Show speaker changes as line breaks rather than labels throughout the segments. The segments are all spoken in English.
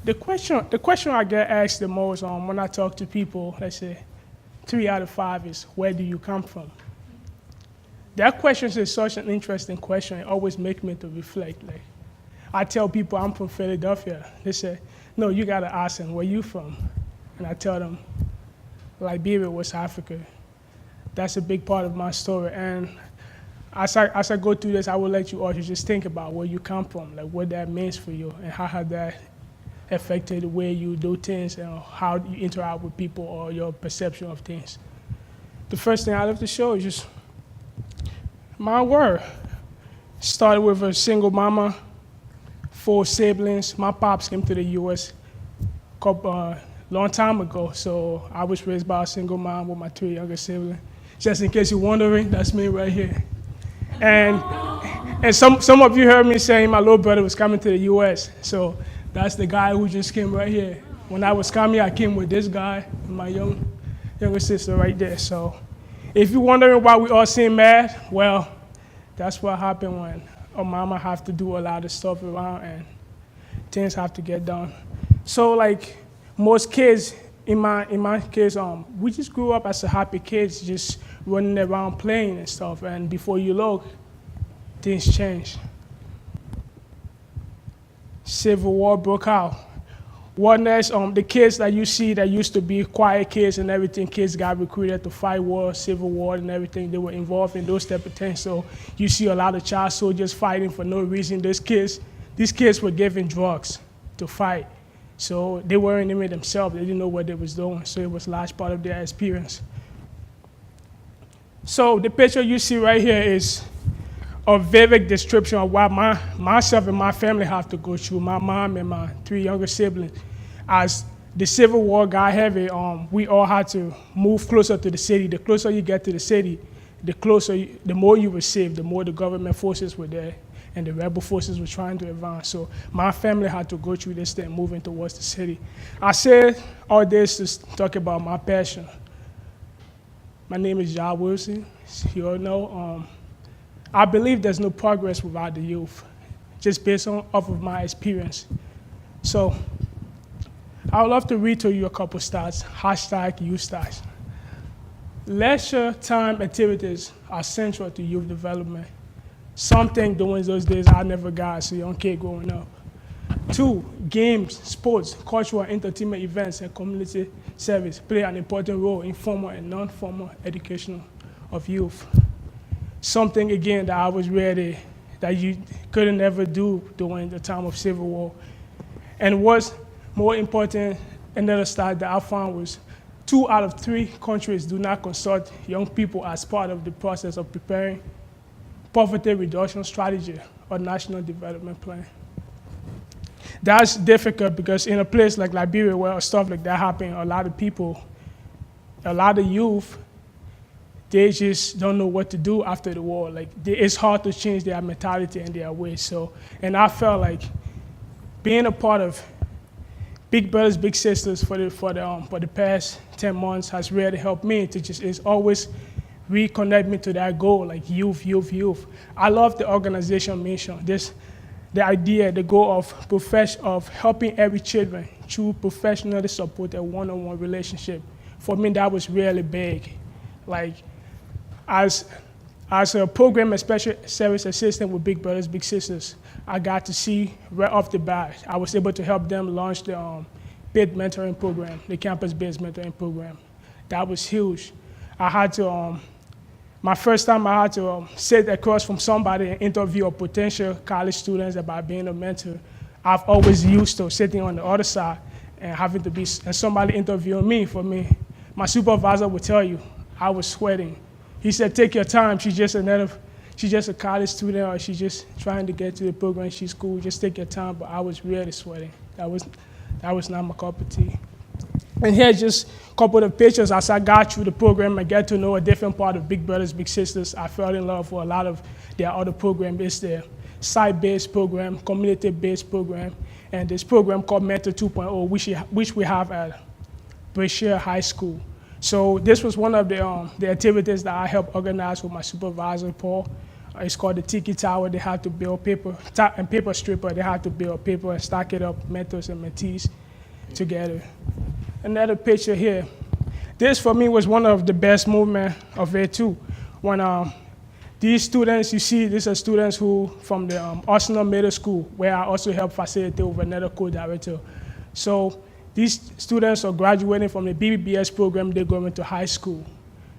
The question I get asked the most when I talk to people, let's say 3 out of 5 is, where do you come from? That question is such an interesting question. It always makes me to reflect. Like, I tell people I'm from Philadelphia. They say, no, you gotta ask them, where you from? And I tell them, Liberia, West Africa. That's a big part of my story. And as I go through this, I will let you all just think about where you come from, like what that means for you, and how has that affected the way you do things and how you interact with people or your perception of things. The first thing I love to show is just my word. Started with a single mama, 4 siblings. My pops came to the U.S. Long time ago, so I was raised by a single mom with my 3 younger siblings. Just in case you're wondering, that's me right here. And some of you heard me saying my little brother was coming to the U.S., so that's the guy who just came right here. When I was coming, I came with this guy and my younger sister right there. So if you're wondering why we all seem mad, well, that's what happened when a mama have to do a lot of stuff around and things have to get done. So like most kids, in my case, we just grew up as a happy kids, just running around playing and stuff. And before you look, things changed. Civil War broke out. What next? The kids that you see that used to be quiet kids and everything, kids got recruited to fight war, civil war and everything. They were involved in those type of things. So you see a lot of child soldiers fighting for no reason. These kids were given drugs to fight. So they weren't even themselves. They didn't know what they was doing. So it was a large part of their experience. So the picture you see right here is a vivid description of what myself and my family have to go through, my mom and my 3 younger siblings. As the Civil War got heavy, we all had to move closer to the city. The closer you get to the city, the more you were saved, the more the government forces were there, and the rebel forces were trying to advance. So my family had to go through this thing, moving towards the city. I said all this to talk about my passion. My name is John Wilson. You all know. I believe there's no progress without the youth, just based off of my experience. So I would love to read to you a couple stats, #youth stats. Leisure time activities are central to youth development. Something during those days I never got as a young kid growing up. 2, games, sports, cultural and entertainment events, and community service play an important role in formal and non-formal education of youth. Something, again, that I was ready, that you couldn't ever do during the time of Civil War. And what's more important, another stat that I found was 2 out of 3 countries do not consult young people as part of the process of preparing poverty reduction strategy or national development plan. That's difficult because in a place like Liberia where stuff like that happens, a lot of people, a lot of youth, they just don't know what to do after the war. Like, it's hard to change their mentality and their ways. So, and I felt like being a part of Big Brothers Big Sisters for the past 10 months has really helped me to it's always reconnect me to that goal, like youth. I love the organization mission. The idea, the goal of helping every children through professionally supported one-on-one relationship. For me, that was really big. Like, as a program and special service assistant with Big Brothers Big Sisters, I got to see right off the bat, I was able to help them launch the paid mentoring program, the campus-based mentoring program. That was huge. I had to, my first time I had to sit across from somebody and interview a potential college students about being a mentor. I've always used to sitting on the other side and having to be, and somebody interviewing me for me. My supervisor would tell you, I was sweating. He said, take your time, she's just a college student, or she's just trying to get to the program, she's cool, just take your time, but I was really sweating. That was not my cup of tea. And here's just a couple of pictures. As I got through the program, I get to know a different part of Big Brothers Big Sisters. I fell in love with a lot of their other programs. It's their site-based program, community-based program, and this program called Mentor 2.0, which we have at Brashear High School. So this was one of the activities that I helped organize with my supervisor, Paul. It's called the Tiki Tower. They have to build paper and paper stripper. They have to build paper and stack it up, mentors and mentees together. Another picture here. This for me was one of the best movement of it too. When these students, you see, these are students who from the Arsenal Middle School, where I also help facilitate with another co-director. So these students are graduating from the BBBS program. They're going to high school.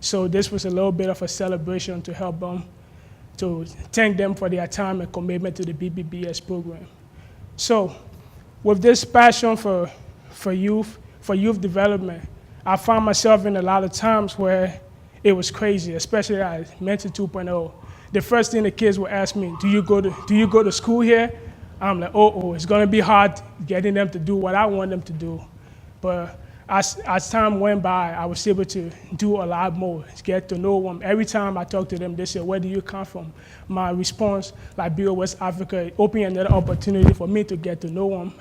So this was a little bit of a celebration to help them, to thank them for their time and commitment to the BBBS program. So with this passion for youth development, I found myself in a lot of times where it was crazy, especially at Mentor 2.0. The first thing the kids would ask me, do you go to school here? I'm like, it's gonna be hard getting them to do what I want them to do. But as time went by, I was able to do a lot more, get to know them. Every time I talk to them, they say, where do you come from? My response, like Bill West Africa, opened another opportunity for me to get to know them.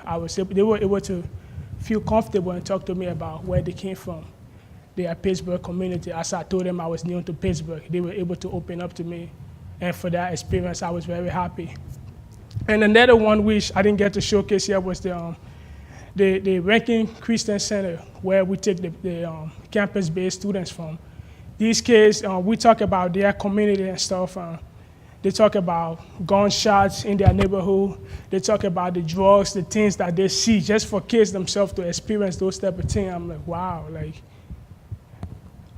They were able to feel comfortable and talk to me about where they came from. They are Pittsburgh community. As I told them I was new to Pittsburgh, they were able to open up to me. And for that experience, I was very happy. And another one which I didn't get to showcase here was the Rankin Christian Center, where we take the campus-based students from. These kids, we talk about their community and stuff. They talk about gunshots in their neighborhood. They talk about the drugs, the things that they see, just for kids themselves to experience those type of things. I'm like, wow. Like,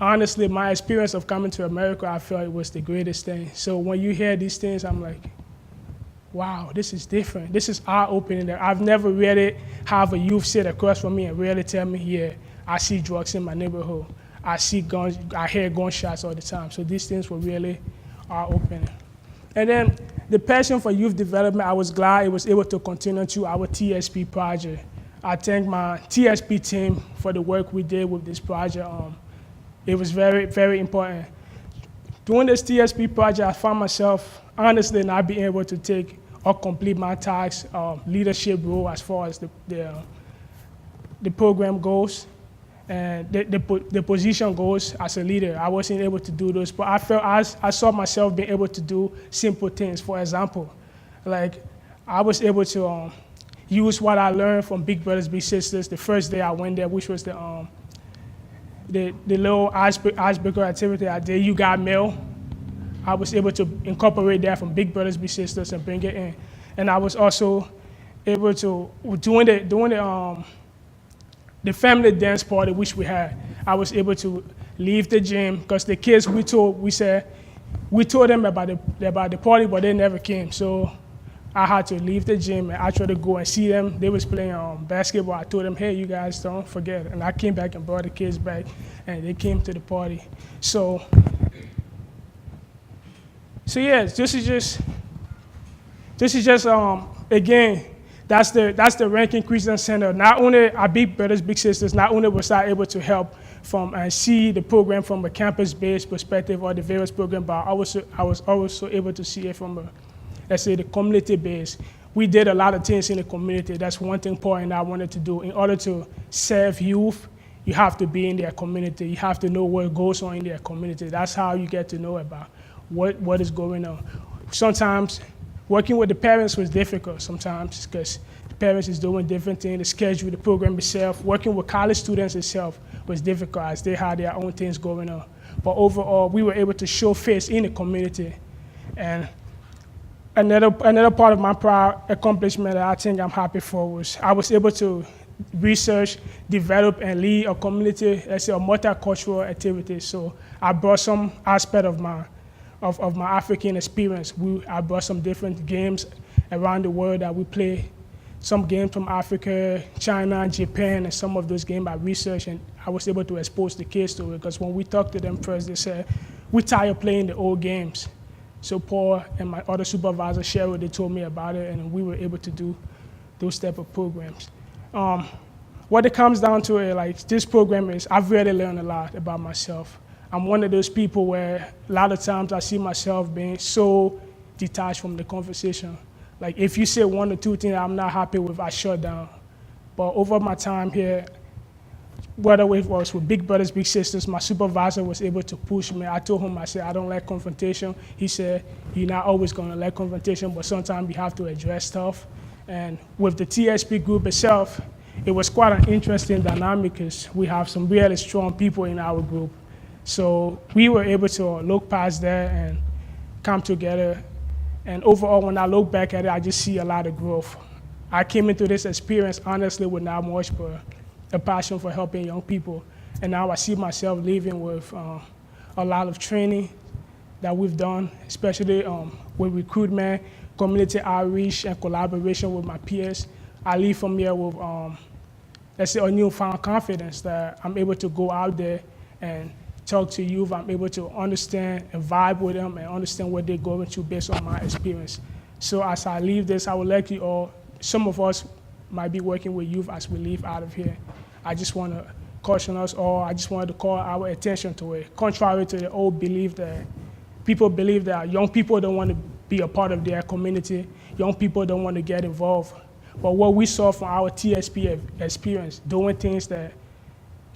honestly, my experience of coming to America, I felt it was the greatest thing. So when you hear these things, I'm like, wow, this is different. This is eye-opening. I've never really have a youth sit across from me and really tell me, yeah, I see drugs in my neighborhood. I see guns, I hear gunshots all the time. So these things were really eye-opening. And then the passion for youth development, I was glad it was able to continue to our TSP project. I thank my TSP team for the work we did with this project. It was very, very important. During this TSP project, I found myself, honestly, not being able to take or complete my tasks, leadership role as far as the program goes and the position goes as a leader. I wasn't able to do those, but I saw myself being able to do simple things. For example, like I was able to use what I learned from Big Brothers Big Sisters the first day I went there, which was the little icebreaker activity I did, You Got Mail. I was able to incorporate that from Big Brothers Big Sisters and bring it in. And I was also able to, during the family dance party which we had, I was able to leave the gym because the kids we told them about the party, but they never came. So I had to leave the gym and actually go and see them. They was playing basketball. I told them, hey, you guys don't forget. And I came back and brought the kids back, and they came to the party. So yeah, this is just again, that's the Rankin Christian Center. Not only our Big Brothers Big Sisters, not only was I able to help from and see the program from a campus-based perspective or the various program, but I was also able to see it from a, let's say, the community base. We did a lot of things in the community. That's one thing important I wanted to do. In order to serve youth, you have to be in their community. You have to know what goes on in their community. That's how you get to know about what is going on. Sometimes working with the parents was difficult sometimes because the parents is doing different things, the schedule, the program itself. Working with college students itself was difficult as they had their own things going on. But overall, we were able to show face in the community. And another part of my proud accomplishment that I think I'm happy for was I was able to research, develop, and lead a community, let's say, a multicultural activity. So I brought some aspect of my African experience. I brought some different games around the world that we play. Some games from Africa, China, Japan, and some of those games I researched, and I was able to expose the kids to it, because when we talked to them first, they said, we're tired of playing the old games. So Paul and my other supervisor, Cheryl, they told me about it, and we were able to do those type of programs. What it comes down to is, like, this program is, I've really learned a lot about myself. I'm one of those people where a lot of times I see myself being so detached from the conversation. Like, if you say one or two things I'm not happy with, I shut down. But over my time here, whether it was with big brothers, big sisters, my supervisor was able to push me. I told him, I said, I don't like confrontation. He said, you're not always going to like confrontation, but sometimes you have to address stuff. And with the TSP group itself, it was quite an interesting dynamic because we have some really strong people in our group. So we were able to look past that and come together. And overall, when I look back at it, I just see a lot of growth. I came into this experience, honestly, with not much, but a passion for helping young people. And now I see myself living with a lot of training that we've done, especially with recruitment, community outreach, and collaboration with my peers. I leave from here with, let's say, a newfound confidence that I'm able to go out there and talk to youth. I'm able to understand and vibe with them and understand what they're going through based on my experience. So as I leave this, I would like you all, some of us might be working with youth as we leave out of here. I just want to caution us all. I just wanted to call our attention to it. Contrary to the old belief that people believe that young people don't want to be a part of their community, young people don't want to get involved. But what we saw from our TSP experience, doing things that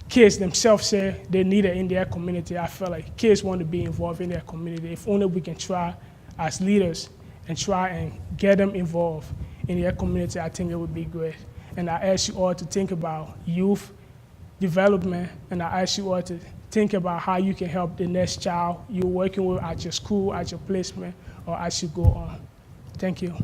kids themselves say they needed in their community, I feel like kids want to be involved in their community. If only we can try as leaders and try and get them involved in their community, I think it would be great. And I ask you all to think about youth development, and I ask you all to think about how you can help the next child you're working with at your school, at your placement, or as you go on. Thank you.